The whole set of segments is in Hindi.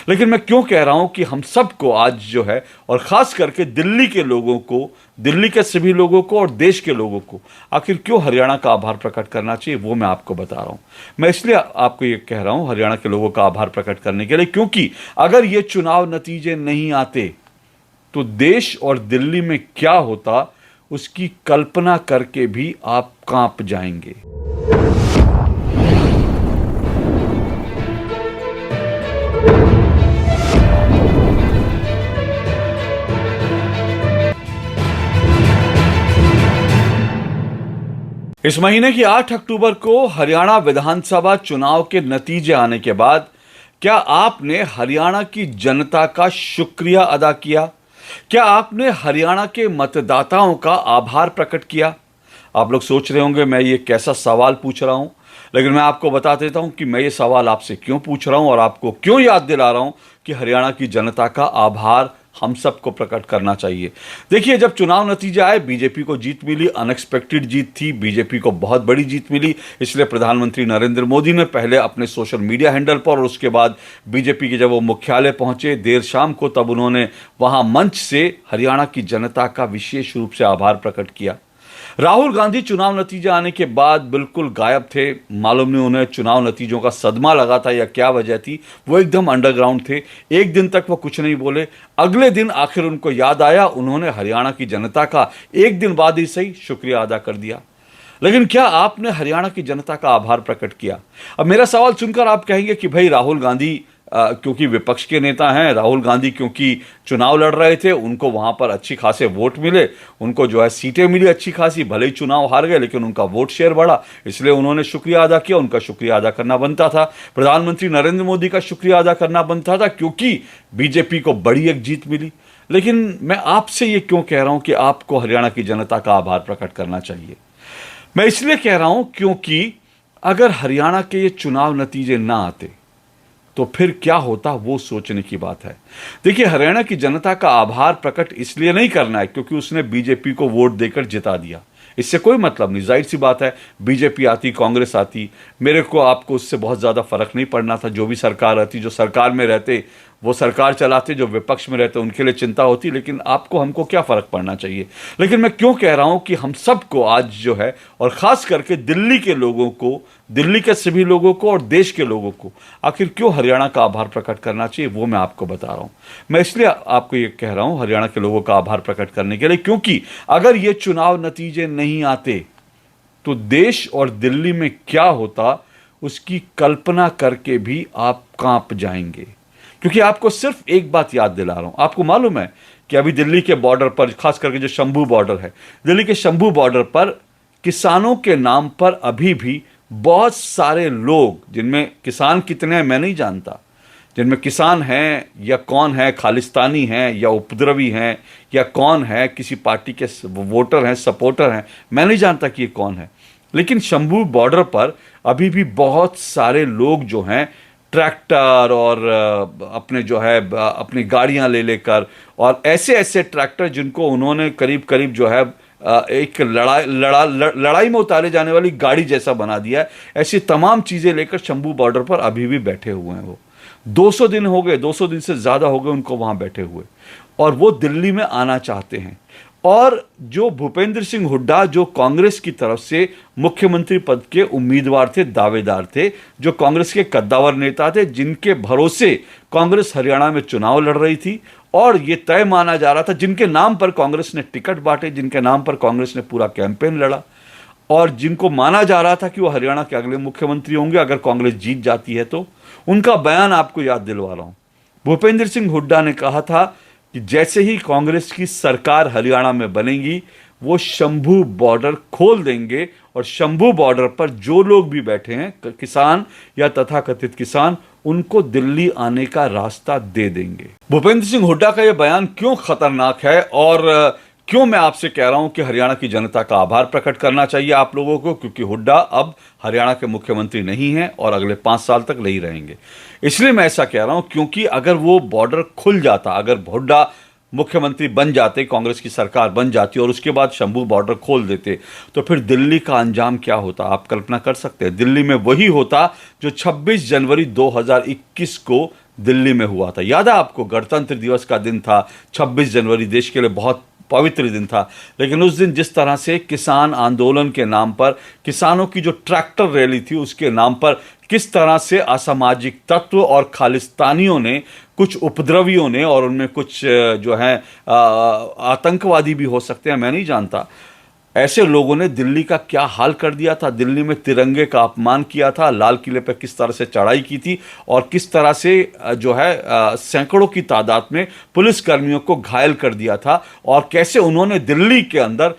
लेकिन मैं क्यों कह रहा हूं कि हम सबको आज जो है, और खास करके दिल्ली के लोगों को, दिल्ली के सभी लोगों को और देश के लोगों को आखिर क्यों हरियाणा का आभार प्रकट करना चाहिए, वो मैं आपको बता रहा हूं। मैं इसलिए आपको ये कह रहा हूं हरियाणा के लोगों का आभार प्रकट करने के लिए, क्योंकि अगर ये चुनाव नतीजे नहीं आते तो देश और दिल्ली में क्या होता, उसकी कल्पना करके भी आप कांप जाएंगे। इस महीने की 8 अक्टूबर को हरियाणा विधानसभा चुनाव के नतीजे आने के बाद क्या आपने हरियाणा की जनता का शुक्रिया अदा किया? क्या आपने हरियाणा के मतदाताओं का आभार प्रकट किया? आप लोग सोच रहे होंगे मैं ये कैसा सवाल पूछ रहा हूं, लेकिन मैं आपको बता देता हूं कि मैं ये सवाल आपसे क्यों पूछ रहा हूं और आपको क्यों याद दिला रहा हूं कि हरियाणा की जनता का आभार हम सबको प्रकट करना चाहिए। देखिए, जब चुनाव नतीजे आए, बीजेपी को जीत मिली, अनएक्सपेक्टेड जीत थी, बीजेपी को बहुत बड़ी जीत मिली। इसलिए प्रधानमंत्री नरेंद्र मोदी ने पहले अपने सोशल मीडिया हैंडल पर और उसके बाद बीजेपी के जब वो मुख्यालय पहुंचे देर शाम को, तब उन्होंने वहां मंच से हरियाणा की जनता का विशेष रूप से आभार प्रकट किया। राहुल गांधी चुनाव नतीजे आने के बाद बिल्कुल गायब थे। मालूम नहीं उन्हें चुनाव नतीजों का सदमा लगा था या क्या वजह थी। वो एकदम अंडरग्राउंड थे। एक दिन तक वो कुछ नहीं बोले। अगले दिन आखिर उनको याद आया, उन्होंने हरियाणा की जनता का एक दिन बाद ही सही शुक्रिया अदा कर दिया। लेकिन क्या आपने हरियाणा की जनता का आभार प्रकट किया? अब मेरा सवाल सुनकर आप कहेंगे कि भाई राहुल गांधी क्योंकि विपक्ष के नेता हैं, राहुल गांधी क्योंकि चुनाव लड़ रहे थे, उनको वहां पर अच्छी खासे वोट मिले, उनको जो है सीटें मिली अच्छी खासी, भले ही चुनाव हार गए लेकिन उनका वोट शेयर बढ़ा, इसलिए उन्होंने शुक्रिया अदा किया। उनका शुक्रिया अदा करना बनता था। प्रधानमंत्री नरेंद्र मोदी का शुक्रिया अदा करना बनता था क्योंकि बीजेपी को बड़ी एक जीत मिली। लेकिन मैं आपसे ये क्यों कह रहा हूं कि आपको हरियाणा की जनता का आभार प्रकट करना चाहिए? मैं इसलिए कह रहा हूं क्योंकि अगर हरियाणा के ये चुनाव नतीजे ना आते तो फिर क्या होता, वो सोचने की बात है। देखिए, हरियाणा की जनता का आभार प्रकट इसलिए नहीं करना है क्योंकि उसने बीजेपी को वोट देकर जिता दिया, इससे कोई मतलब नहीं। जाहिर सी बात है, बीजेपी आती, कांग्रेस आती, मेरे को आपको उससे बहुत ज़्यादा फर्क नहीं पड़ना था। जो भी सरकार आती, जो सरकार में रहते वो सरकार चलाते, जो विपक्ष में रहते उनके लिए चिंता होती, लेकिन आपको हमको क्या फ़र्क पड़ना चाहिए। लेकिन मैं क्यों कह रहा हूं कि हम सबको आज जो है, और ख़ास करके दिल्ली के लोगों को, दिल्ली के सभी लोगों को और देश के लोगों को आखिर क्यों हरियाणा का आभार प्रकट करना चाहिए, वो मैं आपको बता रहा हूं। मैं इसलिए आपको ये कह रहा हूं हरियाणा के लोगों का आभार प्रकट करने के लिए, क्योंकि अगर ये चुनाव नतीजे नहीं आते तो देश और दिल्ली में क्या होता, उसकी कल्पना करके भी आप कांप जाएंगे। क्योंकि आपको सिर्फ एक बात याद दिला रहा हूं। आपको मालूम है कि अभी दिल्ली के बॉर्डर पर, खास करके जो शंभू बॉर्डर है, दिल्ली के शंभू बॉर्डर पर किसानों के नाम पर अभी भी बहुत सारे लोग, जिनमें किसान कितने हैं मैं नहीं जानता, जिनमें किसान हैं या कौन है, खालिस्तानी हैं या उपद्रवी हैं या कौन है, किसी पार्टी के वोटर हैं, सपोर्टर हैं, मैं नहीं जानता कि ये कौन है। लेकिन शंभू बॉर्डर पर अभी भी बहुत सारे लोग जो हैं ट्रैक्टर और अपने जो है अपनी गाड़ियां ले लेकर, और ऐसे ऐसे ट्रैक्टर जिनको उन्होंने करीब करीब जो है एक लड़ाई में उतारे जाने वाली गाड़ी जैसा बना दिया है, ऐसी तमाम चीज़ें लेकर शंभू बॉर्डर पर अभी भी बैठे हुए हैं। वो 200 दिन हो गए, 200 दिन से ज़्यादा हो गए उनको वहाँ बैठे हुए, और वो दिल्ली में आना चाहते हैं। और जो भूपेंद्र सिंह हुड्डा, जो कांग्रेस की तरफ से मुख्यमंत्री पद के उम्मीदवार थे, दावेदार थे, जो कांग्रेस के कद्दावर नेता थे, जिनके भरोसे कांग्रेस हरियाणा में चुनाव लड़ रही थी, और ये तय माना जा रहा था, जिनके नाम पर कांग्रेस ने टिकट बांटे, जिनके नाम पर कांग्रेस ने पूरा कैंपेन लड़ा, और जिनको माना जा रहा था कि वो हरियाणा के अगले मुख्यमंत्री होंगे अगर कांग्रेस जीत जाती है तो, उनका बयान आपको याद दिलवा रहा हूं। भूपेंद्र सिंह हुड्डा ने कहा था कि जैसे ही कांग्रेस की सरकार हरियाणा में बनेगी, वो शंभू बॉर्डर खोल देंगे और शंभू बॉर्डर पर जो लोग भी बैठे हैं, किसान या तथाकथित किसान, उनको दिल्ली आने का रास्ता दे देंगे। भूपेंद्र सिंह हुड्डा का यह बयान क्यों खतरनाक है और क्यों मैं आपसे कह रहा हूं कि हरियाणा की जनता का आभार प्रकट करना चाहिए आप लोगों को, क्योंकि हुड्डा अब हरियाणा के मुख्यमंत्री नहीं हैं और अगले 5 साल तक नहीं रहेंगे। इसलिए मैं ऐसा कह रहा हूं क्योंकि अगर वो बॉर्डर खुल जाता, अगर हुड्डा मुख्यमंत्री बन जाते, कांग्रेस की सरकार बन जाती और उसके बाद शंभू बॉर्डर खोल देते, तो फिर दिल्ली का अंजाम क्या होता आप कल्पना कर सकते हैं। दिल्ली में वही होता जो 26 जनवरी 2021 को दिल्ली में हुआ था। याद है आपको, गणतंत्र दिवस का दिन था, 26 जनवरी, देश के लिए बहुत पवित्र दिन था। लेकिन उस दिन जिस तरह से किसान आंदोलन के नाम पर, किसानों की जो ट्रैक्टर रैली थी उसके नाम पर किस तरह से असामाजिक तत्व और खालिस्तानियों ने, कुछ उपद्रवियों ने, और उनमें कुछ जो है आतंकवादी भी हो सकते हैं, मैं नहीं जानता, ऐसे लोगों ने दिल्ली का क्या हाल कर दिया था। दिल्ली में तिरंगे का अपमान किया था, लाल किले पर किस तरह से चढ़ाई की थी, और किस तरह से जो है सैकड़ों की तादाद में पुलिसकर्मियों को घायल कर दिया था, और कैसे उन्होंने दिल्ली के अंदर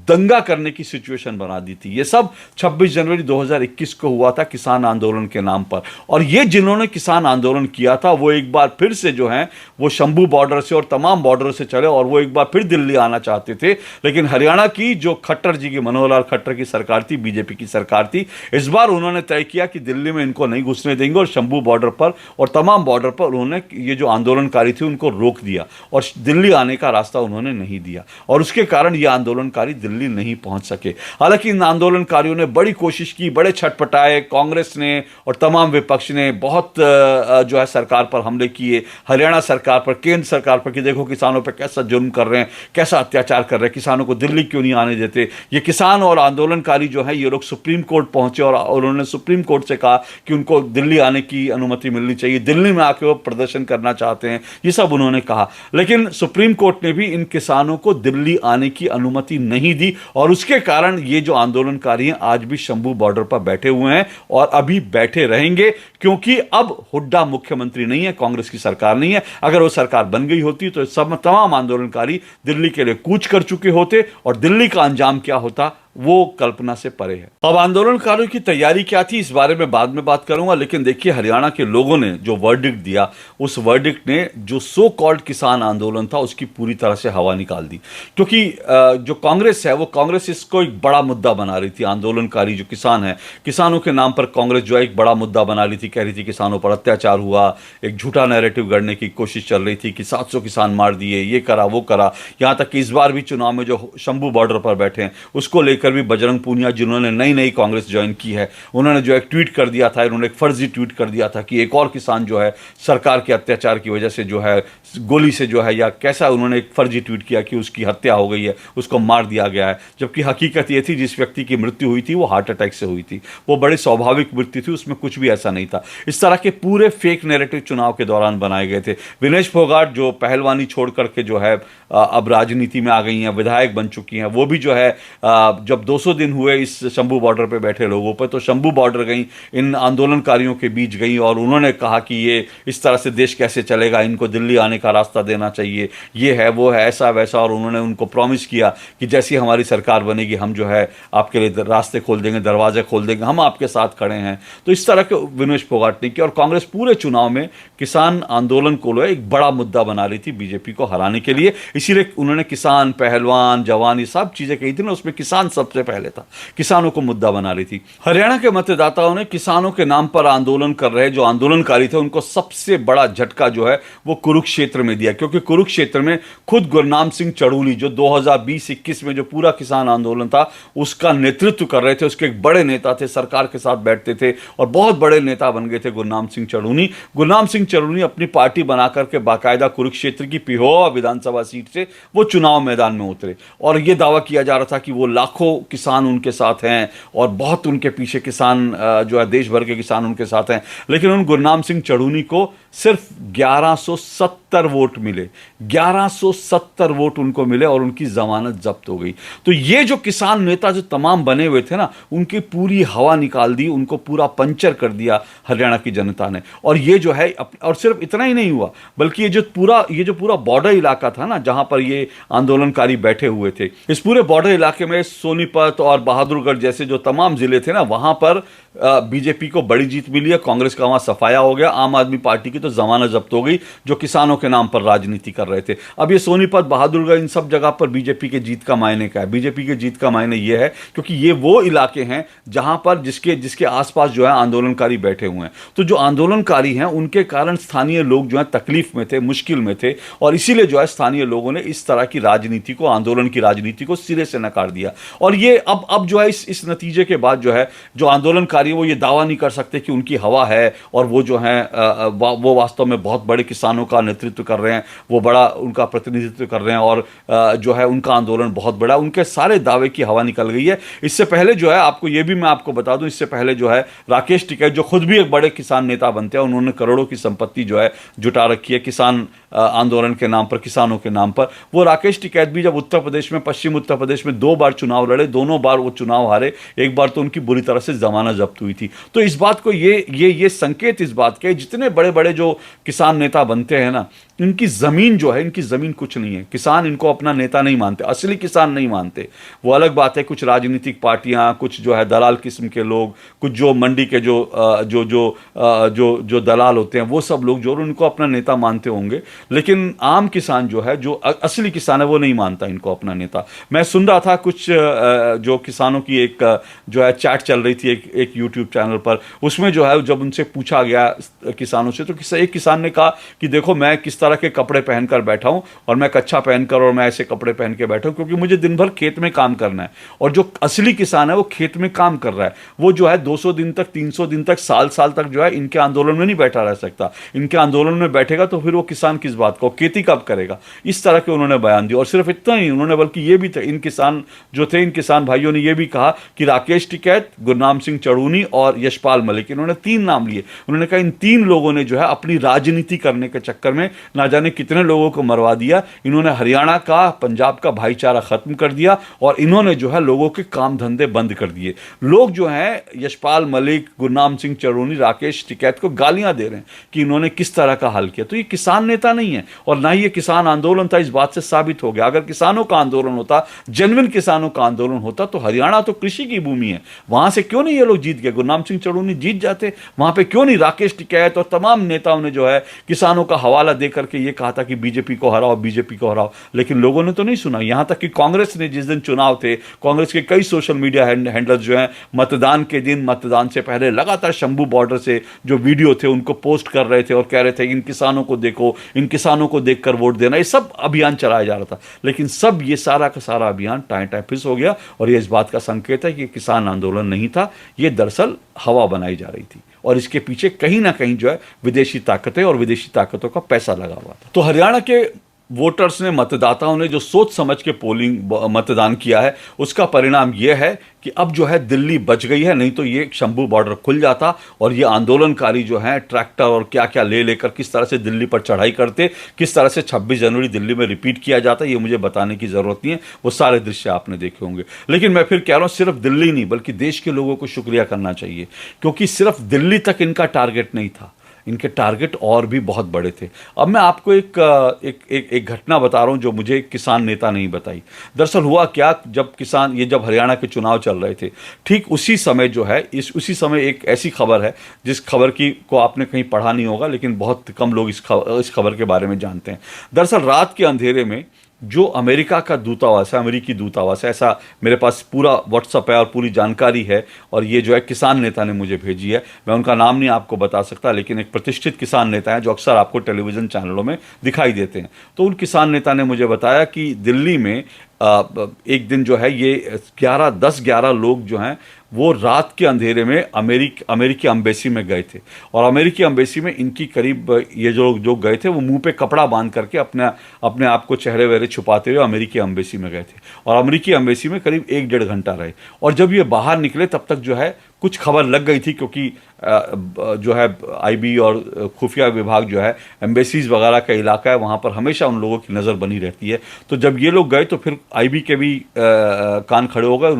दंगा करने की सिचुएशन बना दी थी। ये सब 26 जनवरी 2021 को हुआ था किसान आंदोलन के नाम पर। और ये जिन्होंने किसान आंदोलन किया था वो एक बार फिर से जो है वो शंभू बॉर्डर से और तमाम बॉर्डर से चले और वो एक बार फिर दिल्ली आना चाहते थे। लेकिन हरियाणा की जो खट्टर जी की, मनोहर लाल खट्टर की सरकार थी, बीजेपी की सरकार थी, इस बार उन्होंने तय किया कि दिल्ली में इनको नहीं घुसने देंगे, और शंभू बॉर्डर पर और तमाम बॉर्डर पर उन्होंने ये जो आंदोलनकारी थे उनको रोक दिया और दिल्ली आने का रास्ता उन्होंने नहीं दिया, और उसके कारण ये आंदोलनकारी दिल्ली नहीं पहुंच सके। हालांकि इन आंदोलनकारियों ने बड़ी कोशिश की, बड़े छटपटाए, कांग्रेस ने और तमाम विपक्ष ने बहुत जो है सरकार पर हमले किए, हरियाणा सरकार पर, केंद्र सरकार पर, कि देखो किसानों पर कैसा जुल्म कर रहे हैं, कैसा अत्याचार कर रहे हैं, किसानों को दिल्ली क्यों नहीं आने देते। ये किसान और आंदोलनकारी जो है ये लोग सुप्रीम कोर्ट पहुंचे और उन्होंने सुप्रीम कोर्ट से कहा कि उनको दिल्ली आने की अनुमति मिलनी चाहिए, दिल्ली में आके वो प्रदर्शन करना चाहते हैं, ये सब उन्होंने कहा। लेकिन सुप्रीम कोर्ट ने भी इन किसानों को दिल्ली आने की अनुमति नहीं दी, और उसके कारण ये जो आंदोलनकारी हैं आज भी शंभू बॉर्डर पर बैठे हुए हैं और अभी बैठे रहेंगे, क्योंकि अब हुड्डा मुख्यमंत्री नहीं है, कांग्रेस की सरकार नहीं है। अगर वो सरकार बन गई होती तो सब तमाम आंदोलनकारी दिल्ली के लिए कूच कर चुके होते और दिल्ली का अंजाम क्या होता वो कल्पना से परे है। अब आंदोलनकारियों की तैयारी क्या थी इस बारे में बाद में बात करूंगा, लेकिन देखिए हरियाणा के लोगों ने जो वर्डिक्ट दिया, उस वर्डिक्ट ने जो सो कॉल्ड किसान आंदोलन था उसकी पूरी तरह से हवा निकाल दी। क्योंकि जो कांग्रेस है वो कांग्रेस इसको एक बड़ा मुद्दा बना रही थी। आंदोलनकारी जो किसान है, किसानों के नाम पर कांग्रेस जो है एक बड़ा मुद्दा बना रही थी, कह रही थी किसानों पर अत्याचार हुआ, एक झूठा नैरेटिव गढ़ने की कोशिश चल रही थी कि 700 किसान मार दिए, ये करा वो करा। यहां तक कि इस बार भी चुनाव में जो शंभू बॉर्डर पर बैठे हैं उसको लेकर भी बजरंग पूनिया, जिन्होंने नई नई कांग्रेस ज्वाइन की है, उन्होंने जो एक ट्वीट कर दिया था, उन्होंने एक फर्जी ट्वीट कर दिया था कि एक और किसान जो है सरकार के अत्याचार की वजह से जो है गोली से जो है, या कैसा उन्होंने एक फर्जी ट्वीट किया कि उसकी हत्या हो गई है, उसको मार दिया गया है, जबकि हकीकत ये थी जिस व्यक्ति की मृत्यु हुई थी वो हार्ट अटैक से हुई थी, वो बड़ी स्वाभाविक मृत्यु थी, उसमें कुछ भी ऐसा नहीं था। इस तरह के पूरे फेक नैरेटिव चुनाव के दौरान बनाए गए थे। विनेश फोगाट जो पहलवानी छोड़ करके जो है अब राजनीति में आ गई हैं, विधायक बन चुकी हैं, वो भी जो है जब 200 दिन हुए इस शंभू बॉर्डर पे बैठे लोगों पर, तो शंभू बॉर्डर गई, इन आंदोलनकारियों के बीच गई और उन्होंने कहा कि ये इस तरह से देश कैसे चलेगा, इनको दिल्ली आने का रास्ता देना चाहिए, ये है वो है, ऐसा वैसा, और उन्होंने उनको प्रॉमिस किया कि जैसी हमारी सरकार बनेगी हम जो है आपके लिए रास्ते खोल देंगे, दरवाजे खोल देंगे, हम आपके साथ खड़े हैं। तो इस तरह के विनेश फोगाट ने किया, और कांग्रेस पूरे चुनाव में किसान आंदोलन को एक बड़ा मुद्दा बना रही थी बीजेपी को हराने के लिए। इसीलिए उन्होंने किसान, पहलवान, जवान, ये सब चीजें कही थी ना, उसमें किसान सबसे पहले था, किसानों को मुद्दा बना रही थी। हरियाणा के मतदाताओं ने किसानों के नाम पर आंदोलन कर रहे जो आंदोलनकारी थे उनको सबसे बड़ा झटका जो है वो कुरुक्षेत्र में दिया, क्योंकि कुरुक्षेत्र में खुद गुरनाम सिंह चड़ूली जो 2020-21 में जो पूरा किसान आंदोलन था उसका नेतृत्व कर रहे थे, उसके एक बड़े नेता थे, सरकार के साथ बैठते थे और बहुत बड़े नेता बन गए थे गुरनाम सिंह चड़ूनी। गुरनाम सिंह चड़ूनी अपनी पार्टी बना करके बाकायदा कुरुक्षेत्र की पिहोवा विधानसभा सीट से वो चुनाव मैदान में उतरे, और ये दावा किया जा रहा था कि वो लाखों किसान उनके साथ हैं और बहुत उनके पीछे किसान जो है देश भर के किसान उनके साथ हैं। लेकिन उन गुरनाम सिंह चड़ूनी को सिर्फ 1170 वोट मिले, 1170 वोट उनको मिले और उनकी जमानत जब्त हो गई। तो ये जो किसान नेता जो तमाम बने हुए थे ना, उनकी पूरी हवा निकाल दी, उनको पूरा पंचर कर दिया हरियाणा की जनता ने। और ये जो है, और सिर्फ इतना ही नहीं हुआ, बल्कि ये जो पूरा बॉर्डर इलाका था ना जहां पर ये आंदोलनकारी बैठे हुए थे, इस पूरे बॉर्डर इलाके में सोनीपत और बहादुरगढ़ जैसे जो तमाम जिले थे ना, वहां पर बीजेपी को बड़ी जीत मिली है, कांग्रेस का वहां सफाया हो गया, आम आदमी पार्टी की तो जमानत जब्त हो गई जो किसानों के नाम पर राजनीति कर रहे थे। अब ये सोनीपत, बहादुरगढ़, इन सब जगह पर बीजेपी के जीत का मायने क्या है? बीजेपी के जीत का मायने ये है क्योंकि ये वो इलाके हैं जहां पर जिसके आसपास जो है आंदोलनकारी बैठे हुए हैं। तो जो आंदोलनकारी हैं उनके कारण स्थानीय लोग जो है तकलीफ में थे, मुश्किल में थे, और इसीलिए जो है स्थानीय लोगों ने इस तरह की राजनीति को, आंदोलन की राजनीति को सिरे से नकार दिया। और ये अब जो है इस नतीजे के बाद जो है जो आंदोलनकारी रही है वो ये दावा नहीं कर सकते कि उनकी हवा है और वो जो हैं वो वास्तव में बहुत बड़े किसानों का नेतृत्व कर रहे हैं, वो बड़ा उनका प्रतिनिधित्व कर रहे हैं और जो है उनका आंदोलन बहुत बड़ा, उनके सारे दावे की हवा निकल गई है। इससे पहले जो है आपको ये भी मैं आपको बता दूं, इससे पहले जो है राकेश टिकैत जो खुद भी एक बड़े किसान नेता बनते हैं, उन्होंने करोड़ों की संपत्ति जो है जुटा रखी है किसान आंदोलन के नाम पर, किसानों के नाम पर। वो राकेश टिकैत भी जब उत्तर प्रदेश में, पश्चिम उत्तर प्रदेश में 2 बार चुनाव लड़े, दोनों बार वो चुनाव हारे, एक बार तो उनकी बुरी तरह से जमानत जब्त हुई थी। तो इस बात को ये संकेत इस बात के, जितने बड़े बड़े जो किसान नेता बनते हैं ना, इनकी जमीन जो है, इनकी जमीन कुछ नहीं है। किसान इनको अपना नेता नहीं मानते, असली किसान नहीं मानते। वो अलग बात है, कुछ राजनीतिक पार्टियां, कुछ जो है दलाल किस्म के लोग, कुछ जो मंडी के जो दलाल होते हैं, वो सब लोग जो उनको अपना नेता मानते होंगे, लेकिन आम किसान जो है, जो असली किसान है, वो नहीं मानता इनको अपना नेता। मैं सुन रहा था कुछ जो किसानों की एक जो है चैट चल रही थी एक यूट्यूब चैनल पर, उसमें जो है जब उनसे पूछा गया किसानों से, तो एक किसान ने कहा कि देखो मैं किस तरह के कपड़े पहनकर बैठा हूं, और मैं कच्छा पहनकर और मैं ऐसे कपड़े पहन के बैठा हूं क्योंकि मुझे दिन भर खेत में काम करना है। और जो असली किसान है वो खेत में काम कर रहा है, वो जो है 200 दिन तक, 300 दिन तक, साल साल तक जो है इनके आंदोलन में नहीं बैठा रह सकता। इनके आंदोलन में बैठेगा तो फिर वो किसान किस बात को, खेती कब करेगा। इस तरह के उन्होंने बयान दिया। और सिर्फ इतना ही उन्होंने, बल्कि ये भी थे, इन किसान जो थे, इन किसान भाइयों ने ये भी कहा कि राकेश टिकैत, गुरनाम सिंह चढ़ूनी और यशपाल मलिक, इन्होंने 3 नाम लिए। उन्होंने कहा इन 3 लोगों ने जो है अपनी राजनीति करने के चक्कर में ना जाने कितने लोगों को मरवा दिया। इन्होंने हरियाणा का, पंजाब का भाईचारा खत्म कर दिया और इन्होंने जो है लोगों के काम धंधे बंद कर दिए। लोग जो हैं यशपाल मलिक, गुरनाम सिंह चढ़ूनी, राकेश टिकैत को गालियां दे रहे हैं कि इन्होंने किस तरह का हाल किया। तो ये किसान नेता नहीं है और ना ही ये किसान आंदोलन था। इस बात से साबित हो गया, अगर किसानों का आंदोलन होता, जेन्युइन किसानों का आंदोलन होता, तो हरियाणा तो कृषि की भूमि है, वहां से क्यों नहीं ये लोग जीत गए। गुरनाम सिंह चढ़ूनी जीत जाते, वहां पे क्यों नहीं राकेश टिकैत और तमाम नेताओं ने जो है किसानों का हवाला देकर के ये कहा था कि बीजेपी को हराओ, बीजेपी को हराओ। लेकिन लोगों ने तो नहीं सुना। यहां तक कि कांग्रेस ने, जिस दिन चुनाव थे, कांग्रेस के कई सोशल मीडिया हैंडलर्स जो हैं मतदान के दिन, मतदान से पहले लगातार शंभू बॉर्डर से जो वीडियो थे उनको पोस्ट कर रहे थे और कह रहे थे इन किसानों को देखो, इन किसानों को देखकर वोट देना। ये सब अभियान चलाया जा रहा था, लेकिन सब ये सारा का सारा अभियान टाइम फिस हो गया। और ये इस बात का संकेत है कि किसान आंदोलन नहीं था, ये दरअसल हवा बनाई जा रही थी और इसके पीछे कहीं ना कहीं जो है विदेशी ताकतें और विदेशी ताकतों का पैसा लगा हुआ था। तो हरियाणा के वोटर्स ने, मतदाताओं ने जो सोच समझ के मतदान किया है, उसका परिणाम यह है कि अब जो है दिल्ली बच गई है। नहीं तो ये शंभू बॉर्डर खुल जाता और ये आंदोलनकारी जो हैं ट्रैक्टर और क्या क्या ले लेकर किस तरह से दिल्ली पर चढ़ाई करते, किस तरह से 26 जनवरी दिल्ली में रिपीट किया जाता, ये मुझे बताने की ज़रूरत नहीं है, वो सारे दृश्य आपने देखे होंगे। लेकिन मैं फिर कह रहा हूँ, सिर्फ दिल्ली नहीं बल्कि देश के लोगों को शुक्रिया करना चाहिए, क्योंकि सिर्फ दिल्ली तक इनका टारगेट नहीं था, इनके टारगेट और भी बहुत बड़े थे। अब मैं आपको एक घटना बता रहा हूं जो मुझे एक किसान नेता नहीं बताई। दरअसल हुआ क्या, जब हरियाणा के चुनाव चल रहे थे, ठीक उसी समय जो है, उसी समय एक ऐसी खबर है जिस खबर को आपने कहीं पढ़ा नहीं होगा, लेकिन बहुत कम लोग इस खबर के बारे में जानते हैं। दरअसल रात के अंधेरे में जो अमेरिका का दूतावास है, अमेरिकी दूतावास है, ऐसा मेरे पास पूरा व्हाट्सअप है और पूरी जानकारी है, और ये जो है किसान नेता ने मुझे भेजी है। मैं उनका नाम नहीं आपको बता सकता, लेकिन एक प्रतिष्ठित किसान नेता है जो अक्सर आपको टेलीविज़न चैनलों में दिखाई देते हैं। तो उन किसान नेता ने मुझे बताया कि दिल्ली में एक दिन जो है ये 10-11 लोग जो हैं वो रात के अंधेरे में अमेरिकी एम्बेसी में गए थे, और अमेरिकी एम्बेसी में इनकी करीब ये जो गए थे वो मुंह पे कपड़ा बांध करके अपने आप को चेहरे वेहरे छुपाते हुए अमेरिकी एम्बेसी में गए थे, और अमेरिकी एम्बेसी में करीब 1-1.5 घंटा रहे। और जब ये बाहर निकले तब तक जो है कुछ खबर लग गई थी, क्योंकि जो है आईबी और खुफिया विभाग जो है, एम्बेसीज वगैरह का इलाका है, वहाँ पर हमेशा उन लोगों की नज़र बनी रहती है। तो जब ये लोग गए तो फिर आईबी के भी कान खड़े हो गए,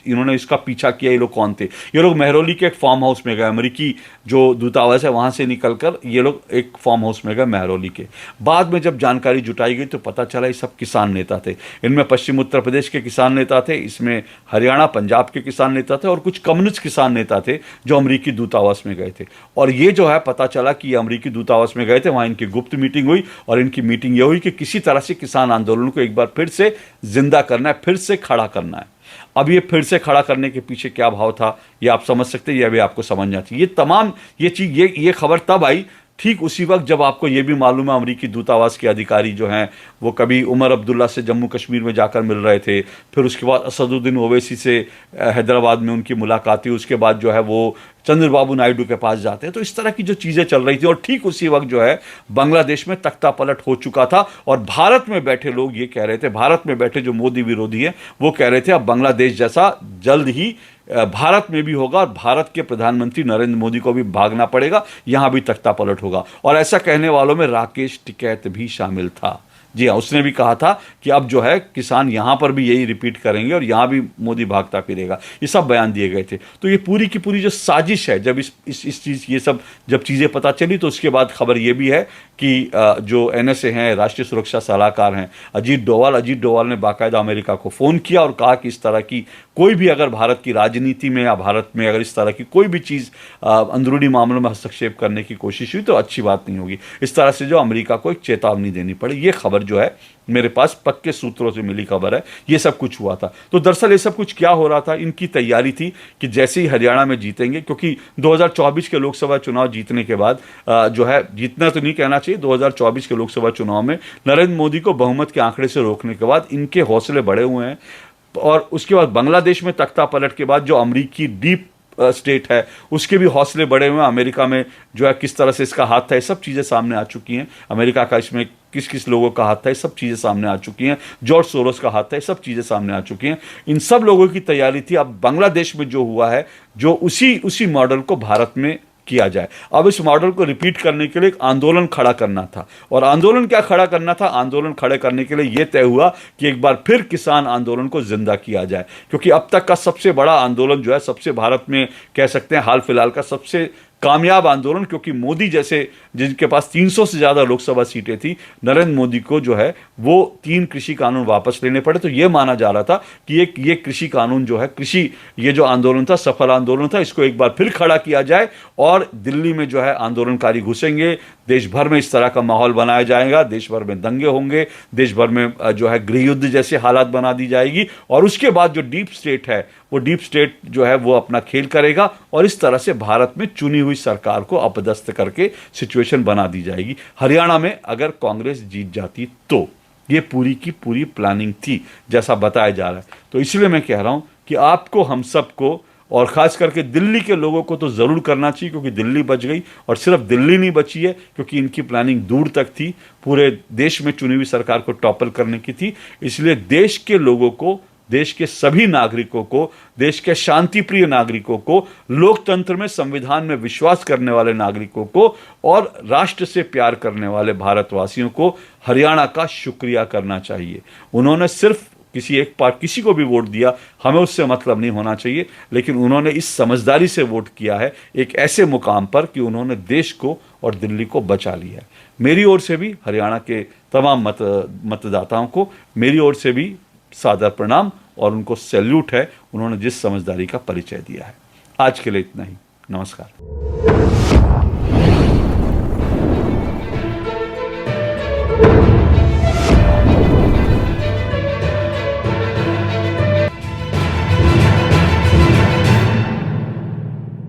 इन्होंने इसका पीछा किया। ये लोग कौन थे? ये लोग मेहरौली के एक फार्म हाउस में गए, अमेरिकी जो दूतावास है वहाँ से निकलकर ये लोग एक फार्म हाउस में गए मेहरौली के। बाद में जब जानकारी जुटाई गई तो पता चला ये सब किसान नेता थे। इनमें पश्चिम उत्तर प्रदेश के किसान नेता थे, इसमें हरियाणा पंजाब के किसान नेता थे, और कुछ कम्युनिस्ट किसान नेता थे जो अमेरिकी दूतावास में गए थे। और ये जो है पता चला कि ये अमेरिकी दूतावास में गए थे, वहाँ इनकी गुप्त मीटिंग हुई, और इनकी मीटिंग ये हुई कि किसी तरह से किसान आंदोलन को एक बार फिर से जिंदा करना है, फिर से खड़ा करना है। अब ये फिर से खड़ा करने के पीछे क्या भाव था ये आप समझ सकते हैं, ये अभी आपको समझना चाहिए। ये तमाम ये चीज़ ये खबर तब आई ठीक उसी वक्त जब आपको ये भी मालूम है अमरीकी दूतावास के अधिकारी जो हैं वो कभी उमर अब्दुल्ला से जम्मू कश्मीर में जाकर मिल रहे थे, फिर उसके बाद असदुद्दीन ओवैसी से हैदराबाद में उनकी मुलाकात हुई, उसके बाद जो है वो चंद्रबाबू नायडू के पास जाते हैं। तो इस तरह की जो चीज़ें चल रही थी और ठीक उसी वक्त जो है बांग्लादेश में तख्ता पलट हो चुका था और भारत में बैठे लोग ये कह रहे थे, भारत में बैठे जो मोदी विरोधी हैं वो कह रहे थे अब बांग्लादेश जैसा जल्द ही भारत में भी होगा और भारत के प्रधानमंत्री नरेंद्र मोदी को भी भागना पड़ेगा, यहां भी तख्ता पलट होगा। और ऐसा कहने वालों में राकेश टिकैत भी शामिल था। जी हाँ, उसने भी कहा था कि अब जो है किसान यहां पर भी यही रिपीट करेंगे और यहां भी मोदी भागता फिरेगा। ये सब बयान दिए गए थे। तो ये पूरी की पूरी जो साजिश है, जब इस चीज़ ये सब जब चीज़ें पता चली तो उसके बाद खबर ये भी है कि जो एनएसए हैं, राष्ट्रीय सुरक्षा सलाहकार हैं अजीत डोवाल ने बाकायदा अमेरिका को फ़ोन किया और कहा कि इस तरह की कोई भी अगर भारत की राजनीति में या भारत में अगर इस तरह की कोई भी चीज़ अंदरूनी मामलों में हस्तक्षेप करने की कोशिश हुई तो अच्छी बात नहीं होगी। इस तरह से जो अमेरिका को एक चेतावनी देनी पड़ी। ये खबर जो है मेरे पास पक्के सूत्रों से मिली खबर है, ये सब कुछ हुआ था। तो दरअसल ये सब कुछ क्या हो रहा था, इनकी तैयारी थी कि जैसे ही हरियाणा में जीतेंगे, क्योंकि 2024 के लोकसभा चुनाव जीतने के बाद जो है, जीतना तो नहीं कहना चाहिए, 2024 के लोकसभा चुनाव में नरेंद्र मोदी को बहुमत के आंकड़े से रोकने के बाद इनके हौसले बढ़े हुए हैं। और उसके बाद बांग्लादेश में तख्ता पलट के बाद जो अमरीकी डीप स्टेट है उसके भी हौसले बढ़े हुए हैं। अमेरिका में जो है किस तरह से इसका हाथ था, ये सब चीज़ें सामने आ चुकी हैं। अमेरिका का इसमें किस किस लोगों का हाथ था, ये सब चीज़ें सामने आ चुकी हैं। जॉर्ज सोरोस का हाथ था, ये सब चीज़ें सामने आ चुकी हैं। इन सब लोगों की तैयारी थी। अब बांग्लादेश में जो हुआ है, जो उसी मॉडल को भारत में किया जाए। अब इस मॉडल को रिपीट करने के लिए एक आंदोलन खड़ा करना था। और आंदोलन क्या खड़ा करना था? आंदोलन खड़े करने के लिए यह तय हुआ कि एक बार फिर किसान आंदोलन को जिंदा किया जाए, क्योंकि अब तक का सबसे बड़ा आंदोलन जो है, सबसे भारत में कह सकते हैं हाल फिलहाल का सबसे कामयाब आंदोलन, क्योंकि मोदी जैसे जिनके पास 300 से ज़्यादा लोकसभा सीटें थी, नरेंद्र मोदी को जो है वो 3 कृषि कानून वापस लेने पड़े। तो ये माना जा रहा था कि ये कृषि कानून जो है, ये जो आंदोलन था, सफल आंदोलन था, इसको एक बार फिर खड़ा किया जाए और दिल्ली में जो है आंदोलनकारी घुसेंगे, देश भर में इस तरह का माहौल बनाया जाएगा, देश भर में दंगे होंगे, देश भर में जो है गृह युद्ध जैसे हालात बना दी जाएगी और उसके बाद जो डीप स्टेट है, वो डीप स्टेट जो है वो अपना खेल करेगा और इस तरह से भारत में चुनी हुई सरकार को अपदस्थ करके सिचुएशन बना दी जाएगी। हरियाणा में अगर कांग्रेस जीत जाती तो ये पूरी की पूरी प्लानिंग थी, जैसा बताया जा रहा है। तो इसलिए मैं कह रहा हूं कि आपको, हम सबको, और ख़ास करके दिल्ली के लोगों को तो ज़रूर करना चाहिए, क्योंकि दिल्ली बच गई। और सिर्फ दिल्ली नहीं बची है, क्योंकि इनकी प्लानिंग दूर तक थी, पूरे देश में चुनी हुई सरकार को टॉपल करने की थी। इसलिए देश के लोगों को, देश के सभी नागरिकों को, देश के शांतिप्रिय नागरिकों को, लोकतंत्र में, संविधान में विश्वास करने वाले नागरिकों को और राष्ट्र से प्यार करने वाले भारतवासियों को हरियाणा का शुक्रिया करना चाहिए। उन्होंने सिर्फ किसी को भी वोट दिया, हमें उससे मतलब नहीं होना चाहिए, लेकिन उन्होंने इस समझदारी से वोट किया है एक ऐसे मुकाम पर कि उन्होंने देश को और दिल्ली को बचा लिया है। मेरी ओर से भी हरियाणा के तमाम मतदाताओं को मेरी ओर से भी सादर प्रणाम और उनको सैल्यूट है, उन्होंने जिस समझदारी का परिचय दिया है। आज के लिए इतना ही। नमस्कार।